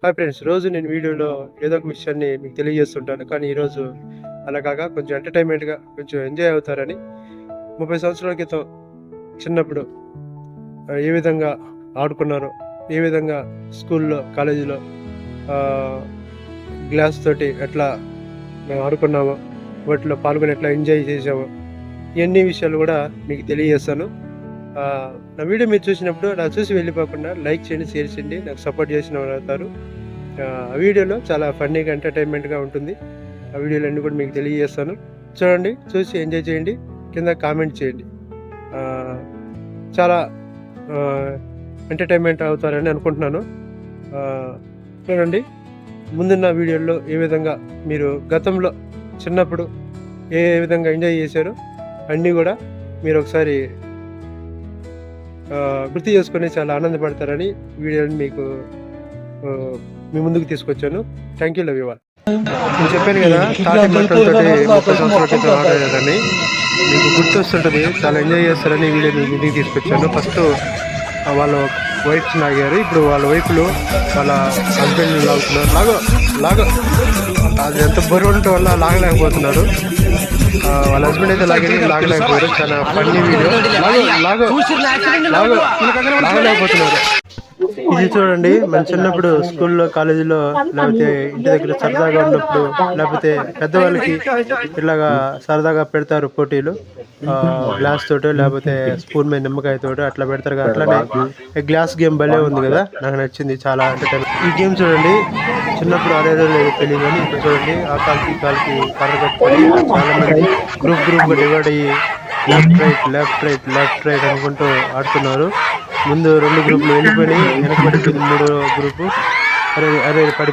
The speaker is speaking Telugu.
హాయ్ ఫ్రెండ్స్, రోజు నేను వీడియోలో ఏదో ఒక విషయాన్ని మీకు తెలియజేస్తుంటాను. కానీ ఈరోజు అలా కాక కొంచెం ఎంటర్టైన్మెంట్గా కొంచెం ఎంజాయ్ అవుతారని 30 సంవత్సరాల క్రితం చిన్నప్పుడు ఏ విధంగా ఆడుకున్నారో, ఏ విధంగా స్కూల్లో కాలేజీలో గ్లాస్ తోటి ఎట్లా మేము ఆడుకున్నామో, వాటిలో పాల్గొని ఎట్లా ఎంజాయ్ చేసామో, ఇవన్నీ విషయాలు కూడా మీకు తెలియజేస్తాను. నా వీడియో మీరు చూసినప్పుడు నా చూసి వెళ్ళిపోకుండా లైక్ చేయండి, షేర్ చేయండి, నాకు సపోర్ట్ చేసిన వాళ్ళు అవుతారు. ఆ వీడియోలో చాలా ఫన్నీగా ఎంటర్టైన్మెంట్గా ఉంటుంది. ఆ వీడియోలు అన్నీ కూడా మీకు తెలియజేస్తాను. చూడండి, చూసి ఎంజాయ్ చేయండి, కింద కామెంట్ చేయండి. చాలా ఎంటర్టైన్మెంట్ అవుతారని అనుకుంటున్నాను. చూడండి, ముందున్న వీడియోలో ఏ విధంగా మీరు గతంలో చిన్నప్పుడు ఏ విధంగా ఎంజాయ్ చేశారో అన్నీ కూడా మీరు ఒకసారి గుర్తు చేసుకొని చాలా ఆనందపడతారని వీడియోని మీకు మీ ముందుకు తీసుకొచ్చాను. Thank you, love you all. నేను చెప్పాను కదా, తాటి బట్టలతో 30 సంవత్సరాల క్రితం ఆడారని. మీకు గుర్తొస్తుంటుంది, చాలా ఎంజాయ్ చేస్తారని ఈ వీడియో మీ ముందుకు తీసుకొచ్చాను. ఫస్ట్ వాళ్ళ వైఫ్స్ లాగారు, ఇప్పుడు వాళ్ళ వైఫ్లు వాళ్ళ హస్బెండ్ లాగుతున్నారు. లాగో అది ఎంత బరువు ఉండటం వల్ల లాగలేకపోతున్నారు. వాళ్ళ హస్బెండ్ అయితే లాగలేకపోయారు. చాలా ఫన్నీ వీడియో. లాగలేకపోతున్నారు. ఇది చూడండి, మన చిన్నప్పుడు స్కూల్లో, కాలేజీలో, లేకపోతే ఇంటి దగ్గర సరదాగా ఉన్నప్పుడు, లేకపోతే పెద్దవాళ్ళకి ఇలాగా సరదాగా పెడతారు పోటీలు. గ్లాస్ తోటో లేకపోతే స్పూన్ మీద నిమ్మకాయతోటో అట్లా పెడతారు కదా. అట్లానే గ్లాస్ గేమ్ భలే ఉంది కదా, నాకు నచ్చింది చాలా. ఎంటర్టైన్మెంట్ ఈ గేమ్ చూడండి, చిన్నప్పుడు ఆడేదో లేదు తెలియదు, కానీ ఇప్పుడు చూడండి ఆ కాలుకి కర్ర కట్టుకొని చాలా మంది గ్రూప్గా డివైడ్ అయ్యి లెఫ్ట్ రైట్ అనుకుంటూ ఆడుతున్నారు. ముందు 2 గ్రూపులు వెళ్ళిపోయి వెనకబడిపోయింది 3వ గ్రూపు. అరే పడి